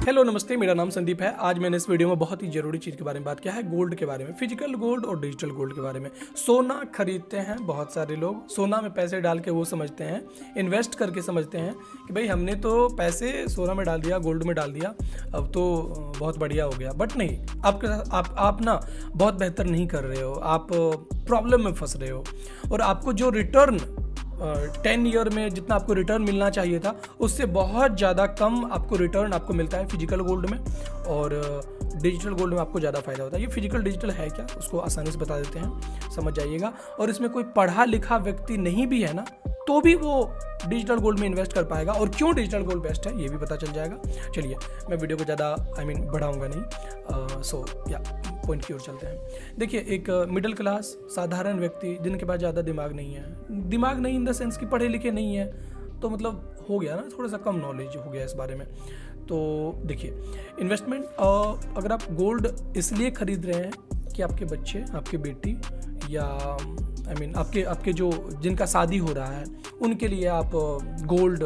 Hello नमस्ते, मेरा नाम संदीप है। आज मैंने इस वीडियो में बहुत ही ज़रूरी चीज़ के बारे में बात किया है, गोल्ड के बारे में, फिजिकल गोल्ड और डिजिटल गोल्ड के बारे में। सोना खरीदते हैं बहुत सारे लोग, सोना में पैसे डाल के वो समझते हैं, इन्वेस्ट करके समझते हैं कि भाई हमने तो पैसे सोना में डाल दिया, गोल्ड में डाल दिया, अब तो बहुत बढ़िया हो गया। बट नहीं, आप ना बहुत बेहतर नहीं कर रहे हो, आप प्रॉब्लम में फंस रहे हो। और आपको जो रिटर्न 10 ईयर में जितना आपको रिटर्न मिलना चाहिए था, उससे बहुत ज़्यादा कम आपको रिटर्न आपको मिलता है फिजिकल गोल्ड में, और डिजिटल गोल्ड में आपको ज़्यादा फायदा होता है। ये फिजिकल डिजिटल है क्या, उसको आसानी से बता देते हैं, समझ जाइएगा। और इसमें कोई पढ़ा लिखा व्यक्ति नहीं भी है ना, तो भी वो डिजिटल गोल्ड में इन्वेस्ट कर पाएगा। और क्यों डिजिटल गोल्ड बेस्ट है ये भी पता चल जाएगा। चलिए, मैं वीडियो को ज़्यादा बढ़ाऊंगा नहीं, सो या पॉइंट की ओर चलते हैं। देखिए, एक मिडिल क्लास साधारण व्यक्ति जिनके पास ज़्यादा दिमाग नहीं है, दिमाग नहीं इन द सेंस कि पढ़े लिखे नहीं है, तो मतलब हो गया ना, थोड़ा सा कम नॉलेज हो गया इस बारे में। तो देखिए, इन्वेस्टमेंट, अगर आप गोल्ड इसलिए खरीद रहे हैं कि आपके बच्चे, आपकी बेटी, या आपके जो जिनका शादी हो रहा है उनके लिए आप गोल्ड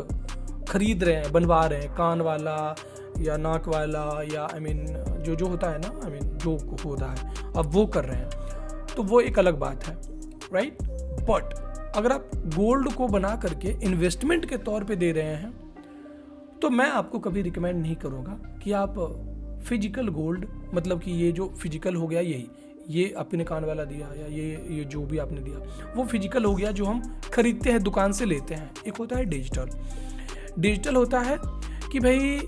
खरीद रहे हैं, बनवा रहे हैं, कान वाला या नाक वाला, या जो होता है ना, जो होता है, अब वो कर रहे हैं, तो वो एक अलग बात है, राइट। बट अगर आप गोल्ड को बना करके इन्वेस्टमेंट के तौर पे दे रहे हैं, तो मैं आपको कभी रिकमेंड नहीं करूँगा कि आप फिजिकल गोल्ड, मतलब कि ये जो फिजिकल हो गया, ये आपने कान वाला दिया, या ये जो भी आपने दिया, वो फिजिकल हो गया जो हम खरीदते हैं, दुकान से लेते हैं। एक होता है डिजिटल होता है कि भाई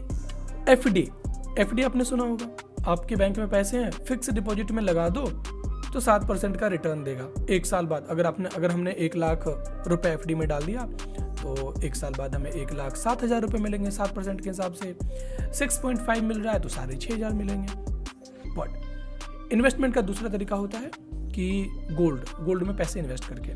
एफडी आपने सुना होगा, आपके बैंक में पैसे हैं, फिक्स डिपॉजिट में लगा दो तो 7% का रिटर्न देगा 1 साल बाद। अगर हमने 1 लाख रुपए एफडी में डाल दिया, तो 1 साल बाद हमें 1,07,000 रुपये मिलेंगे 7% के हिसाब से। 6.5 मिल रहा है तो 6,500 मिलेंगे। बट इन्वेस्टमेंट का दूसरा तरीका होता है कि गोल्ड में पैसे इन्वेस्ट करके।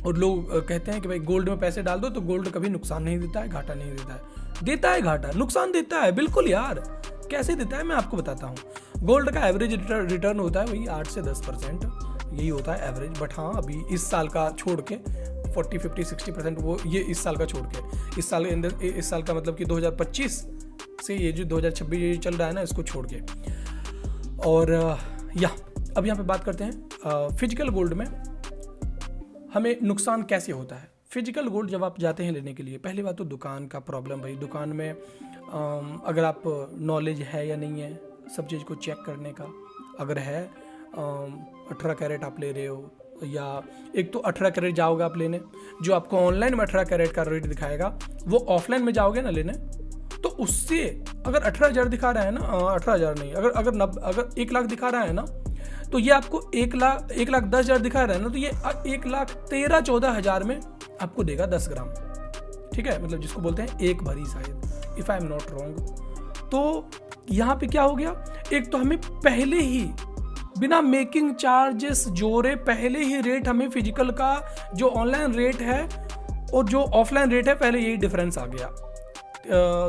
और लोग कहते हैं कि भाई गोल्ड में पैसे डाल दो तो गोल्ड कभी नुकसान नहीं देता है, घाटा नहीं देता है। देता है घाटा, नुकसान देता है, बिल्कुल यार। कैसे देता है मैं आपको बताता हूँ। गोल्ड का एवरेज रिटर्न होता है वही 8 से 10%, यही होता है एवरेज। बट हाँ, अभी इस साल का छोड़ के 40, 50, 60%, वो ये इस साल का छोड़ के, इस साल का मतलब कि 2025 से ये जो 2026 चल रहा है ना, इसको छोड़ के। और अब यहाँ पे बात करते हैं फिजिकल गोल्ड में हमें नुकसान कैसे होता है। फिजिकल गोल्ड जब आप जाते हैं लेने के लिए, पहली बात तो दुकान का प्रॉब्लम। भाई दुकान में अगर आप नॉलेज है या नहीं है सब चीज़ को चेक करने का, अगर है 18 कैरेट आप ले रहे हो, या एक तो 18 कैरेट जाओगे आप लेने, जो आपको ऑनलाइन में 18 कैरेट का रेट दिखाएगा, वो ऑफलाइन में जाओगे ना लेने, तो उससे अगर 18,000 दिखा रहा है ना, 18,000 नहीं, अगर 1 लाख दिखा रहा है ना, तो ये आपको 1,10,000 दिखा रहा है ना, तो ये 1,13,14,000 में आपको देगा 10 ग्राम। ठीक है, मतलब जिसको बोलते हैं एक भरी शायद, if I am not wrong. तो यहाँ पे क्या हो गया, एक तो हमें पहले ही बिना मेकिंग चार्जेस जोड़े पहले ही रेट हमें फिजिकल का जो ऑनलाइन रेट है और जो ऑफलाइन रेट है, पहले यही डिफरेंस आ गया।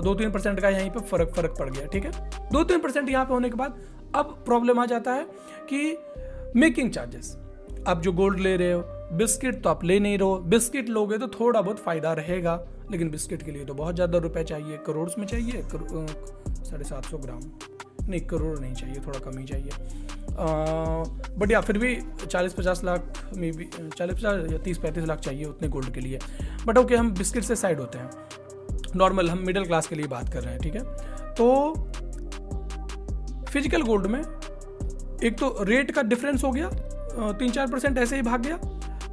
2-3% का यहीं पे फर्क पड़ गया। ठीक है, 2-3% यहाँ पे होने के बाद अब प्रॉब्लम आ जाता है कि मेकिंग चार्जेस। आप जो गोल्ड ले रहे हो, बिस्किट तो आप ले नहीं रहे हो, बिस्किट लोगे तो थोड़ा बहुत फायदा रहेगा, लेकिन बिस्किट के लिए तो बहुत ज़्यादा रुपए चाहिए, करोड़ में चाहिए, 750 ग्राम नहीं, करोड़ नहीं चाहिए, थोड़ा कम ही चाहिए। बट या फिर भी 40-50 लाख में भी 40-50 या 30-35 लाख चाहिए उतने गोल्ड के लिए। बट ओके, हम बिस्किट से साइड होते हैं, नॉर्मल हम मिडिल क्लास के लिए बात कर रहे हैं। ठीक है, तो फिजिकल गोल्ड में एक तो रेट का डिफरेंस हो गया, 3-4% ऐसे ही भाग गया।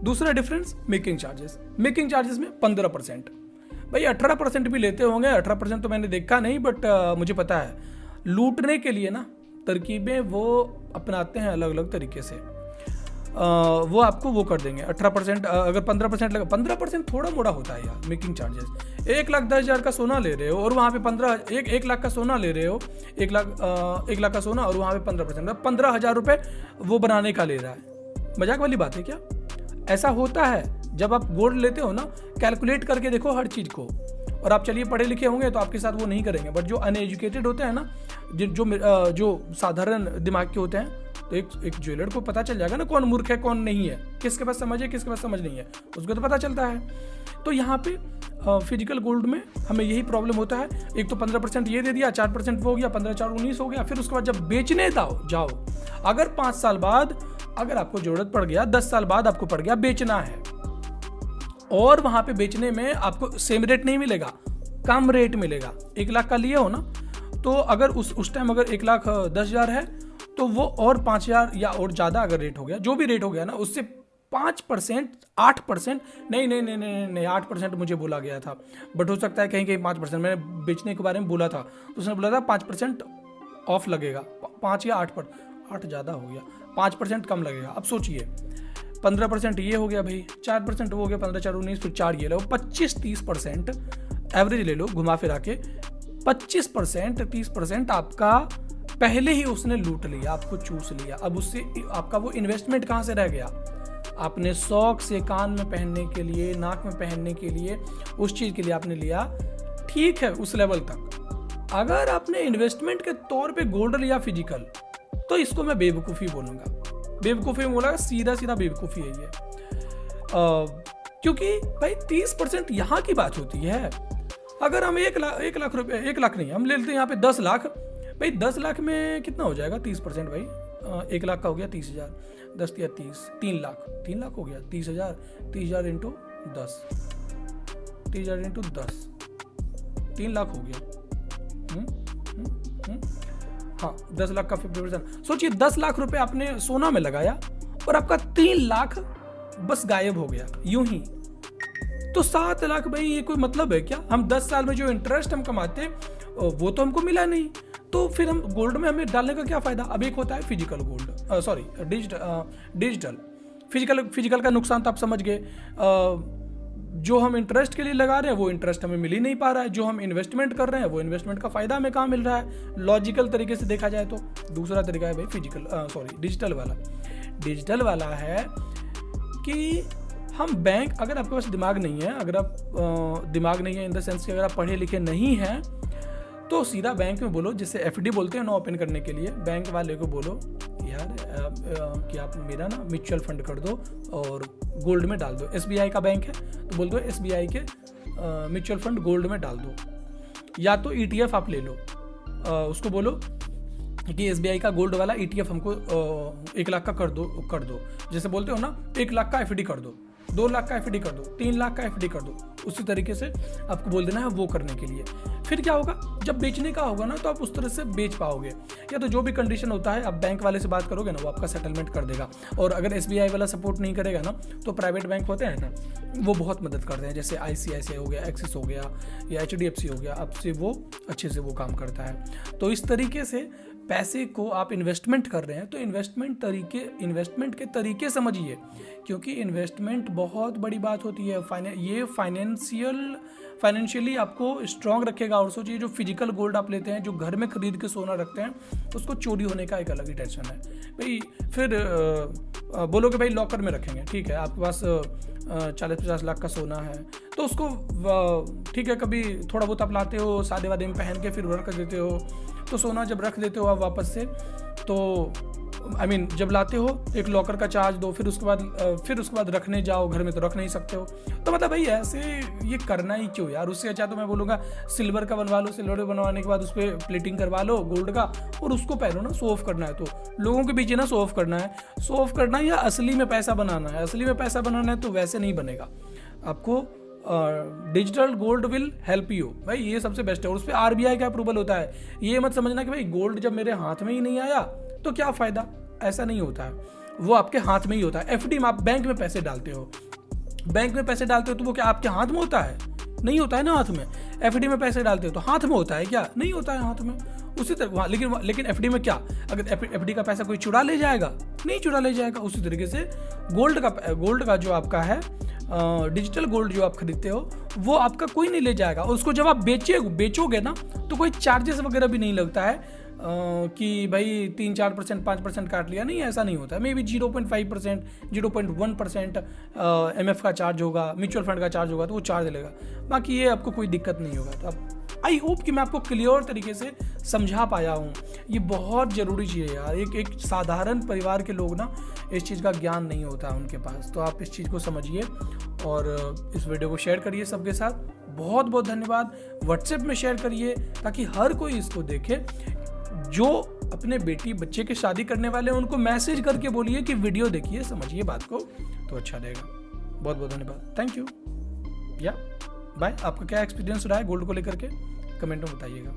दूसरा डिफरेंस मेकिंग चार्जेस में 15%। भाई 18% भी लेते होंगे, 18% तो मैंने देखा नहीं, बट मुझे पता है लूटने के लिए ना तरकीबें वो अपनाते हैं अलग अलग तरीके से। वो आपको वो कर देंगे 18%। अगर 15% लगा, 15% थोड़ा मोड़ा होता है यार मेकिंग चार्जेस। 1,10,000 का सोना ले रहे हो और वहाँ पे 1 लाख का सोना ले रहे हो, 1 लाख का सोना, और वहाँ पे 15%, 15,000 रुपये वो बनाने का ले रहा है। मजाक वाली बात है क्या? ऐसा होता है। जब आप गोल्ड लेते हो ना, कैलकुलेट करके देखो हर चीज़ को, और आप चलिए पढ़े लिखे होंगे तो आपके साथ वो नहीं करेंगे, बट जो अनएजुकेटेड होते हैं ना, जो साधारण दिमाग के होते हैं, तो एक ज्वेलर को पता चल जाएगा ना कौन मूर्ख है कौन नहीं है, किसके पास समझ है किसके पास समझ नहीं है, उसको तो पता चलता है। तो यहाँ पे फिजिकल गोल्ड में हमें यही प्रॉब्लम होता है, एक तो 15% ये दे दिया, 4% वो हो गया, 15 4 19 हो गया। फिर उसके बाद जब बेचने जाओ, अगर 5 साल बाद अगर आपको जरूरत पड़ गया, 10 साल बाद आपको पड़ गया बेचना है, और वहां पे बेचने में आपको सेम रेट नहीं मिलेगा, कम रेट मिलेगा। 1 लाख का लिए हो ना, तो अगर उस टाइम अगर 1,10,000 है, तो वो और 5,000 या और ज़्यादा अगर रेट हो गया, जो भी रेट हो गया ना, उससे 5%, 8%, नहीं 8% मुझे बोला गया था, बट हो सकता है कहीं कहीं 5%, मैंने बेचने के बारे में बोला था, तो उसने बोला था 5% ऑफ लगेगा, 5 या 8 ज़्यादा हो गया, 5% कम लगेगा। अब सोचिए 15% ये हो गया भाई, 4% वो हो गया, 15 4 19, फिर 4 ये लो, 25-30% एवरेज ले लो घुमा फिरा के, 25% 30% आपका पहले ही उसने लूट लिया, आपको चूस लिया। अब उससे आपका वो इन्वेस्टमेंट कहाँ से रह गया? आपने शौक से कान में पहनने के लिए, नाक में पहनने के लिए, उस चीज़ के लिए आपने लिया, ठीक है उस लेवल तक। अगर आपने इन्वेस्टमेंट के तौर पे गोल्ड लिया फिजिकल, तो इसको मैं बेवकूफ़ी बोलूँगा, बेवकूफ़ी बोला, सीधा बेवकूफ़ी है ये। क्योंकि भाई 30% यहाँ की बात होती है। अगर हम 1 लाख रुपए, 1 लाख नहीं, हम ले लेते हैं यहाँ पे 10 लाख, भाई 10 लाख में कितना हो जाएगा 30% भाई, 1 लाख का हो गया 30,000, 10 या 30, 3 लाख हो गया, 30,000, 30,000 इंटू 10, 30,000 इंटू 10, 3 लाख हो गया। हाँ, 10 लाख का 50%। सोचिए 10 लाख रुपए आपने सोना में लगाया और आपका 3 लाख बस गायब हो गया यूं ही। तो 7 लाख भाई, ये कोई मतलब है क्या? हम 10 साल में जो इंटरेस्ट हम कमाते हैं वो तो हमको मिला नहीं, तो फिर हम गोल्ड में हमें डालने का क्या फायदा? अब एक होता है physical gold, sorry digital. Physical का नुकसान तो आप समझ गए। जो हम इंटरेस्ट के लिए लगा रहे हैं वो इंटरेस्ट हमें मिल ही नहीं पा रहा है, जो हम इन्वेस्टमेंट कर रहे हैं वो इन्वेस्टमेंट का फायदा हमें कहाँ मिल रहा है लॉजिकल तरीके से देखा जाए तो। दूसरा तरीका है भाई डिजिटल वाला है कि हम बैंक, अगर आपके पास दिमाग नहीं है, अगर आप दिमाग नहीं है इन द सेंस कि अगर आप पढ़े लिखे नहीं हैं, तो सीधा बैंक में बोलो, जिससे एफडी बोलते हैं ना ओपन करने के लिए, बैंक वाले को बोलो यार कि आप मेरा ना म्यूचुअल फंड कर दो और गोल्ड में डाल दो। एसबीआई का बैंक है तो बोल दो एसबीआई के म्यूचुअल फंड गोल्ड में डाल दो, या तो ईटीएफ आप ले लो, उसको बोलो कि एसबीआई का गोल्ड वाला ईटीएफ हमको 1 लाख का कर दो, जैसे बोलते हो ना 1 लाख का एफडी कर दो, 2 लाख का एफडी कर दो, 3 लाख का एफडी कर दो, उसी तरीके से आपको बोल देना है वो करने के लिए। फिर क्या होगा, जब बेचने का होगा ना तो आप उस तरह से बेच पाओगे, या तो जो भी कंडीशन होता है आप बैंक वाले से बात करोगे ना, वो आपका सेटलमेंट कर देगा। और अगर एसबीआई वाला सपोर्ट नहीं करेगा ना, तो प्राइवेट बैंक होते हैं ना, वो बहुत मदद करते हैं, जैसे आईसीआईसीआई हो गया, एक्सिस हो गया, या एचडीएफसी हो गया, आपसे वो अच्छे से वो काम करता है। तो इस तरीके से पैसे को आप इन्वेस्टमेंट कर रहे हैं तो इन्वेस्टमेंट के तरीके समझिए, क्योंकि इन्वेस्टमेंट बहुत बड़ी बात होती है। ये फाइनेंशियली आपको स्ट्रांग रखेगा। और सोचिए जो फिजिकल गोल्ड आप लेते हैं, जो घर में खरीद के सोना रखते हैं, उसको चोरी होने का एक अलग ही टेंशन है भाई। फिर बोलोगे भाई लॉकर में रखेंगे, ठीक है, आपके पास 40-50 लाख का सोना है, तो उसको ठीक है कभी थोड़ा बहुत आप लाते हो, शादी वादी में पहन के फिर रख देते हो, तो सोना जब रख देते हो आप वापस से, तो जब लाते हो एक लॉकर का चार्ज दो, फिर उसके बाद रखने जाओ, घर में तो रख नहीं सकते हो। तो मतलब भाई ऐसे ये करना ही क्यों यार? उससे अच्छा तो मैं बोलूँगा सिल्वर का बनवा लो, सिल्वर बनवाने के बाद उस पर प्लेटिंग करवा लो गोल्ड का, और उसको पहनो ना, शो ऑफ करना है तो लोगों के पीछे ना शो ऑफ करना है, या असली में पैसा बनाना है? असली में पैसा बनाना है तो वैसे नहीं बनेगा, आपको digital gold will help you भाई, ये सबसे बेस्ट है। और उस पर आरबीआई का अप्रूवल होता है। ये मत समझना कि भाई गोल्ड जब मेरे हाथ में ही नहीं आया तो क्या फ़ायदा, ऐसा नहीं होता है, वो आपके हाथ में ही होता है। एफडी में आप बैंक में पैसे डालते हो, तो वो क्या आपके हाथ में होता है? नहीं होता है ना हाथ में। एफडी में पैसे डालते हो तो हाथ में होता है क्या? नहीं होता है हाथ में। उसी तरह लेकिन एफडी में क्या, अगर एफडी का पैसा कोई चुरा ले जाएगा? नहीं चुरा ले जाएगा। उसी तरीके से गोल्ड का जो आपका है डिजिटल गोल्ड जो आप खरीदते हो, वो आपका कोई नहीं ले जाएगा। और उसको जब आप बेचोगे ना, तो कोई चार्जेस वगैरह भी नहीं लगता है। कि भाई 3-4%, 5% काट लिया, नहीं, ऐसा नहीं होता है। मे बी 0.5%, 0.1% MF का चार्ज होगा, म्यूचुअल फंड का चार्ज होगा तो वो चार्ज लेगा, बाकी ये आपको कोई दिक्कत नहीं होगा। तो आप, आई होप कि मैं आपको क्लियर तरीके से समझा पाया हूँ। ये बहुत ज़रूरी चीज़ है यार, एक साधारण परिवार के लोग ना इस चीज़ का ज्ञान नहीं होता है उनके पास, तो आप इस चीज़ को समझिए और इस वीडियो को शेयर करिए सबके साथ। बहुत बहुत धन्यवाद। व्हाट्सएप में शेयर करिए ताकि हर कोई इसको देखे। जो अपने बेटी बच्चे की शादी करने वाले हैं उनको मैसेज करके बोलिए कि वीडियो देखिए, समझिए बात को, तो अच्छा रहेगा। बहुत बहुत धन्यवाद, थैंक यू या बाय। आपका क्या एक्सपीरियंस रहा है गोल्ड को लेकर के, कमेंट में बताइएगा।